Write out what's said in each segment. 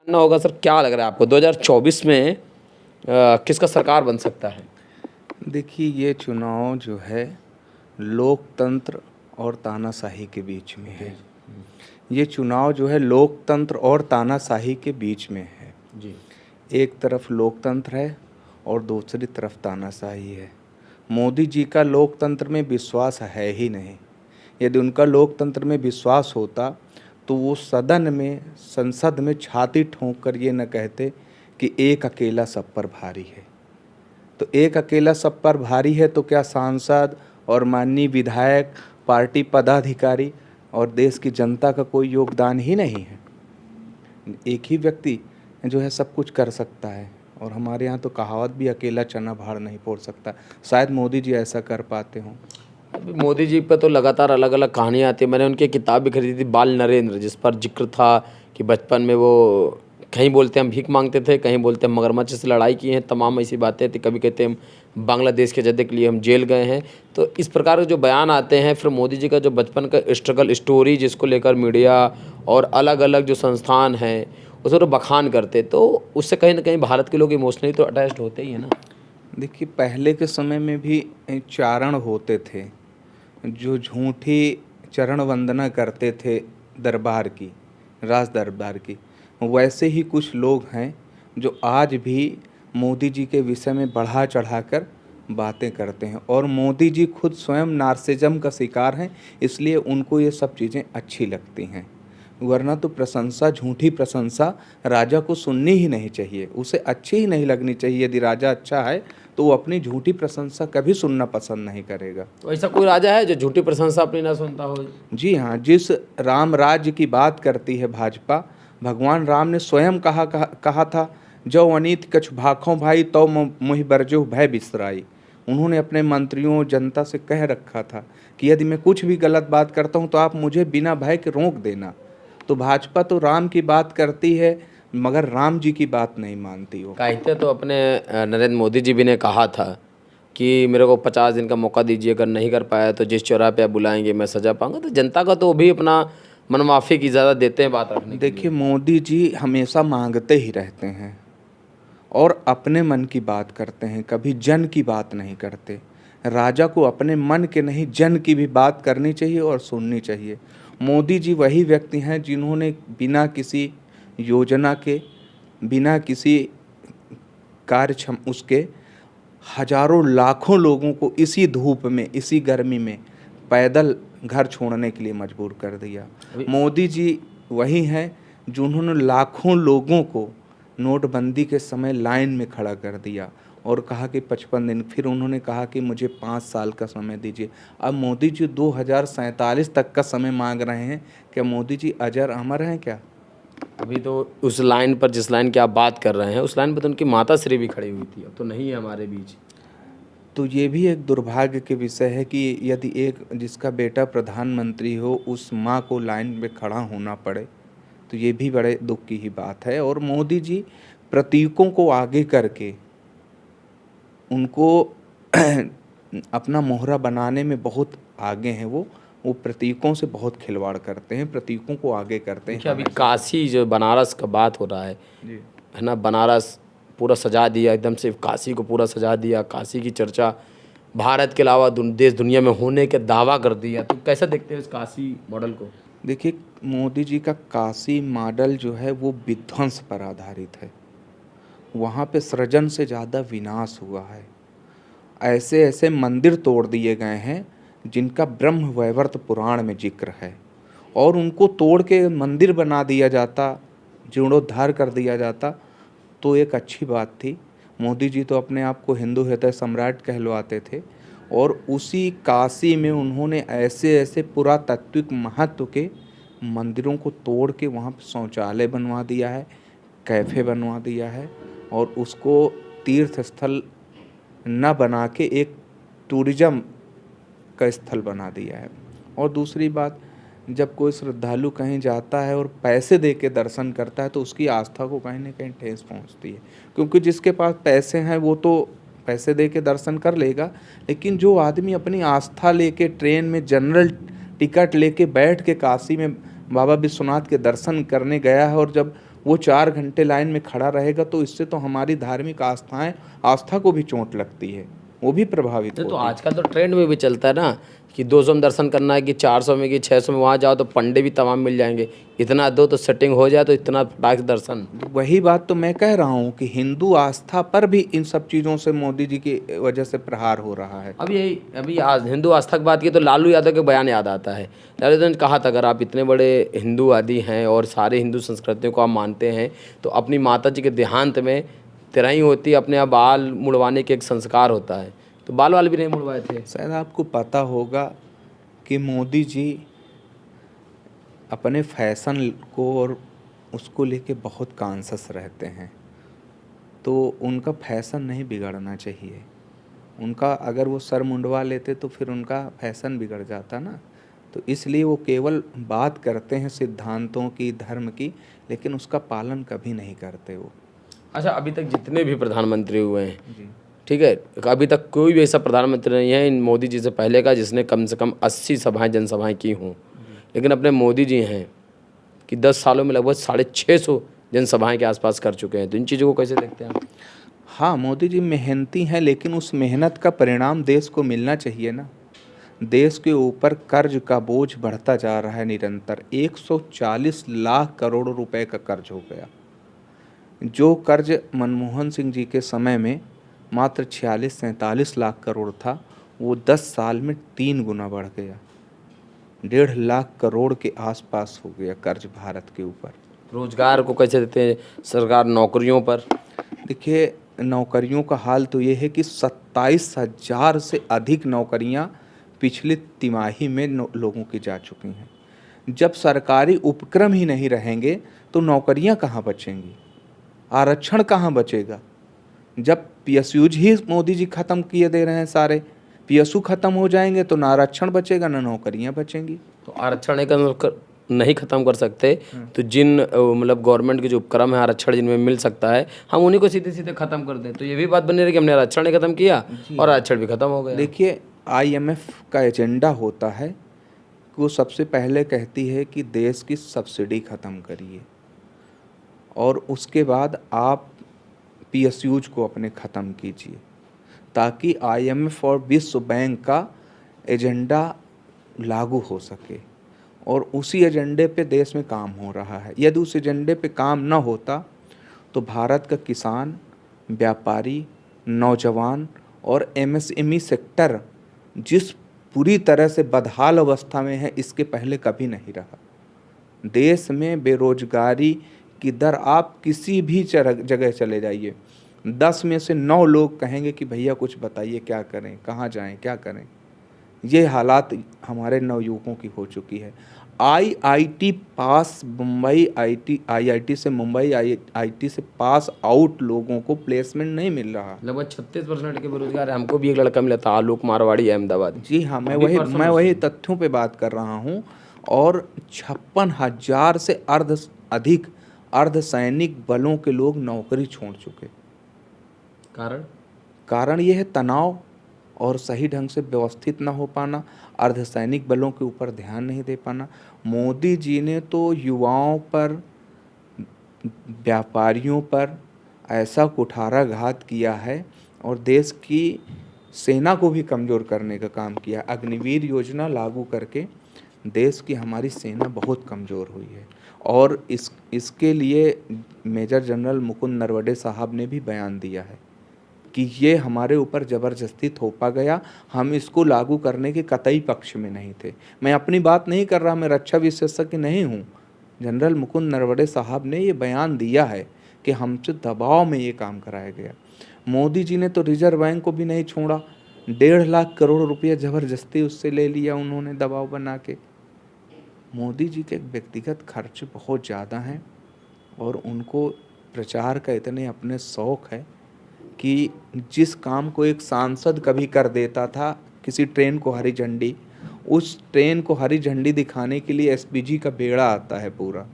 ना होगा सर, क्या लग रहा है आपको 2024 में किसका सरकार बन सकता है? देखिए, ये चुनाव जो है लोकतंत्र और तानाशाही के बीच में है। ये चुनाव जो है लोकतंत्र और तानाशाही के बीच में है। जी। एक तरफ लोकतंत्र है और दूसरी तरफ तानाशाही है। मोदी जी का लोकतंत्र में विश्वास है ही नहीं। यदि उनका लोकतंत्र में विश्वास होता तो वो सदन में, संसद में छाती ठोंक कर ये न कहते कि एक अकेला सब पर भारी है। तो एक अकेला सब पर भारी है तो क्या सांसद और माननीय विधायक, पार्टी पदाधिकारी और देश की जनता का कोई योगदान ही नहीं है? एक ही व्यक्ति जो है सब कुछ कर सकता है। और हमारे यहाँ तो कहावत भी, अकेला चना भाड़ नहीं फोड़ सकता। शायद मोदी जी ऐसा कर पाते हों। अभी मोदी जी पे तो लगातार अलग अलग कहानियाँ आती है। मैंने उनकी किताब भी खरीदी थी, बाल नरेंद्र, जिस पर जिक्र था कि बचपन में वो कहीं बोलते हम भीख मांगते थे, कहीं बोलते हम मगरमच्छ से लड़ाई की हैं, तमाम ऐसी बातें थी। कभी कहते हम बांग्लादेश के जद्दे के लिए हम जेल गए हैं। तो इस प्रकार के जो बयान आते हैं, फिर मोदी जी का जो बचपन का स्ट्रगल स्टोरी, जिसको लेकर मीडिया और अलग अलग जो संस्थान हैं उसको तो बखान करते, तो उससे कहीं ना कहीं भारत के लोग इमोशनली तो अटैच्ड होते ही है ना। देखिए, पहले के समय में भी चारण होते थे जो झूठी चरण वंदना करते थे दरबार की, राज दरबार की। वैसे ही कुछ लोग हैं जो आज भी मोदी जी के विषय में बढ़ा चढ़ाकर बातें करते हैं। और मोदी जी खुद स्वयं नार्सिज्म का शिकार हैं, इसलिए उनको ये सब चीज़ें अच्छी लगती हैं। वरना तो प्रशंसा, झूठी प्रशंसा राजा को सुननी ही नहीं चाहिए, उसे अच्छी ही नहीं लगनी चाहिए। यदि राजा अच्छा है तो वो अपनी झूठी प्रशंसा कभी सुनना पसंद नहीं करेगा। तो ऐसा कोई राजा है जो झूठी प्रशंसा अपनी ना सुनता हो? जी हाँ, जिस राम राज्य की बात करती है भाजपा, भगवान राम ने स्वयं कहा था, जो अनीत कछु भाखों भाई तो मुहि बरजो भय बिसराई। उन्होंने अपने मंत्रियों, जनता से कह रखा था कि यदि मैं कुछ भी गलत बात करता हूँ तो आप मुझे बिना भय के रोक देना। तो भाजपा तो राम की बात करती है मगर राम जी की बात नहीं मानती हो। कहते तो अपने नरेंद्र मोदी जी भी ने कहा था कि मेरे को 50 दिन का मौका दीजिए, अगर नहीं कर पाया तो जिस चौराहे पे आप बुलाएंगे मैं सजा पाऊंगा। तो जनता का तो भी अपना मनमाफी की इजाज़त देते हैं बात रखने के देखिए, लिए। मोदी जी हमेशा मांगते ही रहते हैं और अपने मन की बात करते हैं, कभी जन की बात नहीं करते। राजा को अपने मन के नहीं, जन की भी बात करनी चाहिए और सुननी चाहिए। मोदी जी वही व्यक्ति हैं जिन्होंने बिना किसी योजना के, बिना किसी कार्यक्षम उसके, हजारों लाखों लोगों को इसी धूप में, इसी गर्मी में पैदल घर छोड़ने के लिए मजबूर कर दिया। मोदी जी वही हैं जिन्होंने लाखों लोगों को नोटबंदी के समय लाइन में खड़ा कर दिया और कहा कि 55 दिन। फिर उन्होंने कहा कि मुझे 5 साल का समय दीजिए। अब मोदी जी 2047 तक का समय मांग रहे हैं। क्या मोदी जी अजर अमर हैं क्या? अभी तो उस लाइन पर, जिस लाइन की आप बात कर रहे हैं, उस लाइन पर तो उनकी माता श्री भी खड़ी हुई थी, अब तो नहीं है हमारे बीच। तो ये भी एक दुर्भाग्य के विषय है कि यदि एक जिसका बेटा प्रधानमंत्री हो, उस माँ को लाइन में खड़ा होना पड़े, तो ये भी बड़े दुख की ही बात है। और मोदी जी प्रतीकों को आगे करके उनको अपना मोहरा बनाने में बहुत आगे हैं। वो प्रतीकों से बहुत खिलवाड़ करते हैं, प्रतीकों को आगे करते हैं। देखिए, अभी काशी जो बनारस का बात हो रहा जी। है ना, बनारस पूरा सजा दिया, एकदम से काशी को पूरा सजा दिया। काशी की चर्चा भारत के अलावा देश दुनिया में होने के दावा कर दिया। तो कैसा देखते हैं इस काशी मॉडल को? देखिए, मोदी जी का काशी मॉडल जो है वो विध्वंस पर आधारित है। वहाँ पे सृजन से ज़्यादा विनाश हुआ है। ऐसे ऐसे मंदिर तोड़ दिए गए हैं जिनका ब्रह्म वैवर्त पुराण में जिक्र है, और उनको तोड़ के मंदिर बना दिया जाता, जीर्णोद्धार कर दिया जाता तो एक अच्छी बात थी। मोदी जी तो अपने आप को हिंदू हृदय सम्राट कहलवाते थे, और उसी काशी में उन्होंने ऐसे ऐसे पुरातात्विक महत्व के मंदिरों को तोड़ के वहाँ पर शौचालय बनवा दिया है, कैफ़े बनवा दिया है, और उसको तीर्थ स्थल न बना के एक टूरिज़्म का स्थल बना दिया है। और दूसरी बात, जब कोई श्रद्धालु कहीं जाता है और पैसे दे के दर्शन करता है तो उसकी आस्था को कहीं ना कहीं ठेस पहुंचती है। क्योंकि जिसके पास पैसे हैं वो तो पैसे दे के दर्शन कर लेगा, लेकिन जो आदमी अपनी आस्था लेके ट्रेन में जनरल टिकट लेके बैठ के काशी में बाबा विश्वनाथ के दर्शन करने गया है, और जब वो 4 घंटे लाइन में खड़ा रहेगा, तो इससे तो हमारी धार्मिक आस्था को भी चोट लगती है, वो भी प्रभावित तो होती है। आजकल तो ट्रेंड में भी चलता है ना कि 200 में दर्शन करना है कि 400 में कि 600 में, वहाँ जाओ तो पंडे भी तमाम मिल जाएंगे, इतना दो तो सेटिंग हो जाए तो इतना फटाक से दर्शन। वही बात तो मैं कह रहा हूँ कि हिंदू आस्था पर भी इन सब चीज़ों से मोदी जी की वजह से प्रहार हो रहा है। अभी आज हिंदू आस्था की बात की तो लालू यादव के बयान याद आता है। लालू यादव ने कहा था अगर आप इतने बड़े हिंदूवादी हैं और सारे हिंदू संस्कृतियों को आप मानते हैं तो अपनी माता जी के देहांत में तेरही होती, अपने आप बाल मुड़वाने के एक संस्कार होता है, तो बाल वाल भी नहीं मुड़वाए थे। शायद आपको पता होगा कि मोदी जी अपने फैशन को और उसको लेके बहुत कॉन्शियस रहते हैं, तो उनका फैशन नहीं बिगड़ना चाहिए। उनका अगर वो सर मुंडवा लेते तो फिर उनका फैशन बिगड़ जाता ना। तो इसलिए वो केवल बात करते हैं सिद्धांतों की, धर्म की, लेकिन उसका पालन कभी नहीं करते वो। अच्छा, अभी तक जितने भी प्रधानमंत्री हुए हैं, जी। ठीक है, अभी तक कोई भी ऐसा प्रधानमंत्री नहीं है इन मोदी जी से पहले का जिसने कम से कम 80 सभाएं जनसभाएं की हों, लेकिन अपने मोदी जी हैं कि 10 सालों में लगभग 650 जनसभाएं के आसपास कर चुके हैं। तो इन चीज़ों को कैसे देखते हैं आप? हाँ, मोदी जी मेहनती हैं, लेकिन उस मेहनत का परिणाम देश को मिलना चाहिए ना। देश के ऊपर कर्ज का बोझ बढ़ता जा रहा है निरंतर। 140 लाख करोड़ रुपए का कर्ज हो गया। जो कर्ज मनमोहन सिंह जी के समय में मात्र 46-47 लाख करोड़ था, वो 10 साल में 3 गुना बढ़ गया। 1.5 लाख करोड़ के आसपास हो गया कर्ज भारत के ऊपर। रोजगार को कैसे देते हैं सरकार? नौकरियों पर देखिए, नौकरियों का हाल तो ये है कि 27,000 से अधिक नौकरियां पिछले तिमाही में लोगों की जा चुकी हैं। जब सरकारी उपक्रम ही नहीं रहेंगे तो नौकरियां कहाँ बचेंगी, आरक्षण कहाँ बचेगा? जब पीएसयूज ही मोदी जी ख़त्म किए दे रहे हैं सारे, पीएसयू ख़त्म हो जाएंगे तो ना आरक्षण बचेगा ना नौकरियां बचेंगी। तो आरक्षण नहीं ख़त्म कर सकते तो जिन मतलब गवर्नमेंट के जो उपक्रम है आरक्षण जिनमें मिल सकता है, हम उन्हीं को सीधे सीधे ख़त्म कर दें तो ये भी बात बनी रही कि हमने आरक्षण नहीं ख़त्म किया और आरक्षण भी ख़त्म हो गया। देखिए, आईएमएफ का एजेंडा होता है कि वो सबसे पहले कहती है कि देश की सब्सिडी ख़त्म करिए और उसके बाद आप पीएसयूज को अपने ख़त्म कीजिए, ताकि आईएमएफ और विश्व बैंक का एजेंडा लागू हो सके। और उसी एजेंडे पे देश में काम हो रहा है। यदि उस एजेंडे पे काम न होता तो भारत का किसान, व्यापारी, नौजवान और एमएसएमई सेक्टर जिस पूरी तरह से बदहाल अवस्था में है, इसके पहले कभी नहीं रहा। देश में बेरोजगारी की दर, आप किसी भी जगह चले जाइए, 10 में से 9 लोग कहेंगे कि भैया कुछ बताइए, क्या करें, कहाँ जाएं, क्या करें। ये हालात हमारे नवयुवकों की हो चुकी है। आईआईटी पास मुंबई आईआईटी से मुंबई आईआईटी से पास आउट लोगों को प्लेसमेंट नहीं मिल रहा। लगभग 36% के बेरोजगार है। हमको भी एक लड़का मिला था, आलोक मारवाड़ी, अहमदाबाद। जी हाँ, मैं वही तथ्यों पे बात कर रहा हूँ। और 56,000 से अधिक अर्धसैनिक बलों के लोग नौकरी छोड़ चुके। कारण ये है तनाव और सही ढंग से व्यवस्थित ना हो पाना, अर्धसैनिक बलों के ऊपर ध्यान नहीं दे पाना। मोदी जी ने तो युवाओं पर, व्यापारियों पर ऐसा कुठाराघात किया है और देश की सेना को भी कमज़ोर करने का काम किया। अग्निवीर योजना लागू करके देश की हमारी सेना बहुत कमज़ोर हुई है। और इसके लिए मेजर जनरल मुकुंद नरवणे साहब ने भी बयान दिया है कि ये हमारे ऊपर ज़बरदस्ती थोपा गया, हम इसको लागू करने के कतई पक्ष में नहीं थे। मैं अपनी बात नहीं कर रहा, मैं रक्षा विशेषज्ञ नहीं हूँ। जनरल मुकुंद नरवणे साहब ने ये बयान दिया है कि हमसे दबाव में ये काम कराया गया। मोदी जी ने तो रिजर्व बैंक को भी नहीं छोड़ा, 1.5 लाख करोड़ रुपया ज़बरदस्ती उससे ले लिया उन्होंने दबाव बना के। मोदी जी के व्यक्तिगत खर्च बहुत ज़्यादा हैं और उनको प्रचार का इतने अपने शौक़ है कि जिस काम को एक सांसद कभी कर देता था, किसी ट्रेन को हरी झंडी, उस ट्रेन को हरी झंडी दिखाने के लिए एसपीजी का बेड़ा आता है पूरा,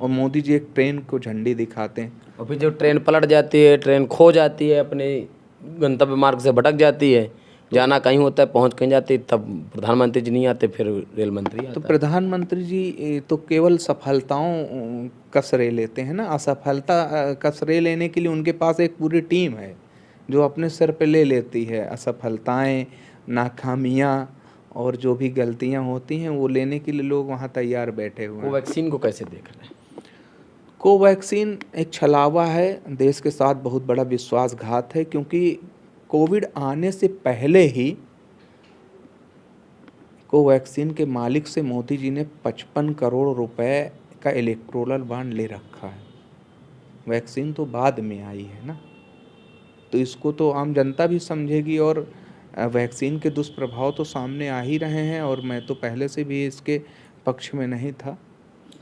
और मोदी जी एक ट्रेन को झंडी दिखाते हैं। और फिर जब ट्रेन पलट जाती है, ट्रेन खो जाती है, अपने गंतव्य मार्ग से भटक जाती है, जाना कहीं होता है, पहुंच कहीं जाते, तब प्रधानमंत्री जी नहीं आते, फिर रेल मंत्री तो आता है। प्रधानमंत्री जी तो केवल सफलताओं का श्रेय लेते हैं ना, असफलता का श्रेय लेने के लिए उनके पास एक पूरी टीम है जो अपने सिर पे ले लेती है असफलताएं, नाकामियां और जो भी गलतियां होती हैं वो लेने के लिए लोग वहाँ तैयार बैठे हुए हैं। कोवैक्सीन को कैसे देख रहे हैं? कोवैक्सीन एक छलावा है, देश के साथ बहुत बड़ा विश्वासघात है, क्योंकि कोविड आने से पहले ही कोवैक्सीन के मालिक से मोदी जी ने 55 करोड़ रुपए का इलेक्टोरल बॉन्ड ले रखा है। वैक्सीन तो बाद में आई है ना, तो इसको तो आम जनता भी समझेगी और वैक्सीन के दुष्प्रभाव तो सामने आ ही रहे हैं, और मैं तो पहले से भी इसके पक्ष में नहीं था।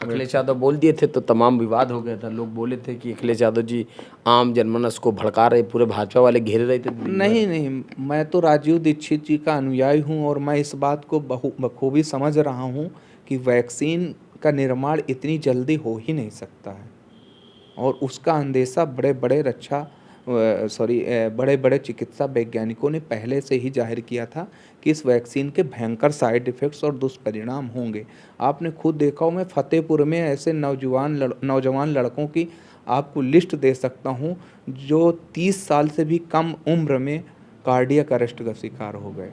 अखिलेश यादव बोल दिए थे तो तमाम विवाद हो गया था, लोग बोले थे कि अखिलेश यादव जी आम जनमानस को भड़का रहे, पूरे भाजपा वाले घेरे रहे थे। नहीं नहीं, मैं तो राजीव दीक्षित जी का अनुयायी हूँ और मैं इस बात को बखूबी समझ रहा हूँ कि वैक्सीन का निर्माण इतनी जल्दी हो ही नहीं सकता है, और उसका अंदेशा बड़े बड़े चिकित्सा वैज्ञानिकों ने पहले से ही जाहिर किया था कि इस वैक्सीन के भयंकर साइड इफ़ेक्ट्स और दुष्परिणाम होंगे। आपने खुद देखा हो, मैं फतेहपुर में ऐसे नौजवान लड़कों की आपको लिस्ट दे सकता हूं जो 30 साल से भी कम उम्र में कार्डियक अरेस्ट का शिकार हो गए।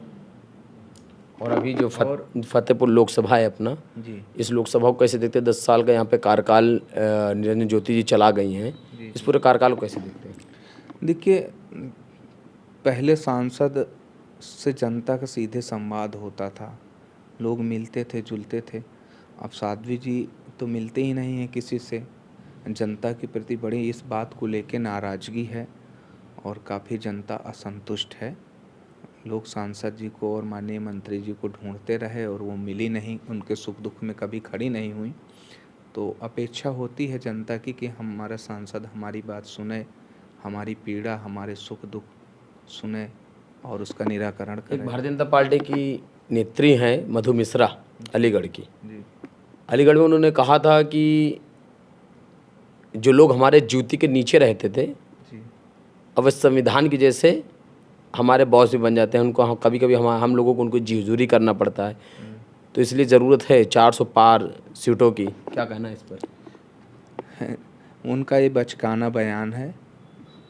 और अभी जो फतेहपुर लोकसभा है अपना जी, इस लोकसभा को कैसे देखते हैं? 10 साल का यहाँ पे कार्यकाल निरंजन ज्योति जी चला गई हैं, इस पूरे कार्यकाल को कैसे देखते हैं? देखिए, पहले सांसद से जनता का सीधे संवाद होता था, लोग मिलते थे जुलते थे। अब साध्वी जी तो मिलते ही नहीं हैं किसी से। जनता के प्रति बड़ी इस बात को लेके नाराज़गी है और काफ़ी जनता असंतुष्ट है। लोग सांसद जी को और माननीय मंत्री जी को ढूंढते रहे और वो मिली नहीं, उनके सुख दुख में कभी खड़ी नहीं हुई। तो अपेक्षा होती है जनता की कि हमारा सांसद हमारी बात सुने, हमारी पीड़ा हमारे सुख दुख सुने और उसका निराकरण एक करें। भारतीय जनता पार्टी की नेत्री हैं मधु मिश्रा, अलीगढ़ की। जी अलीगढ़ में उन्होंने कहा था कि जो लोग हमारे जूती के नीचे रहते थे जी अब इस संविधान की जैसे हमारे बॉस भी बन जाते हैं, उनको कभी कभी हम लोगों को उनको जी हुजूरी करना पड़ता है, तो इसलिए ज़रूरत है 400 पार सीटों की। क्या कहना है इस पर? उनका ये बचकाना बयान है,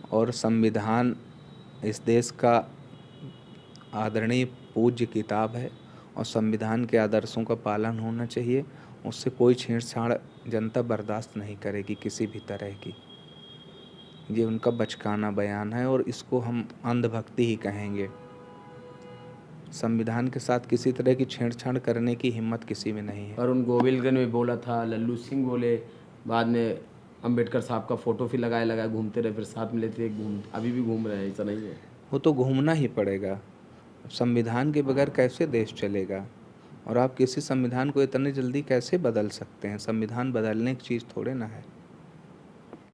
और संविधान इस देश का आदरणीय पूज्य किताब है और संविधान के आदर्शों का पालन होना चाहिए। उससे कोई छेड़छाड़ जनता बर्दाश्त नहीं करेगी किसी भी तरह की। ये उनका बचकाना बयान है और इसको हम अंधभक्ति ही कहेंगे। संविधान के साथ किसी तरह की छेड़छाड़ करने की हिम्मत किसी में नहीं है। और उन गोविलगंज में बोला था, लल्लू सिंह बोले, बाद में अंबेडकर साहब का फोटो फिर लगाए घूमते रहे, फिर साथ में लेते अभी भी घूम रहे हैं, ऐसा नहीं है? वो तो घूमना ही पड़ेगा। संविधान के बगैर कैसे देश चलेगा, और आप किसी संविधान को इतनी जल्दी कैसे बदल सकते हैं? संविधान बदलने की चीज़ थोड़े ना है।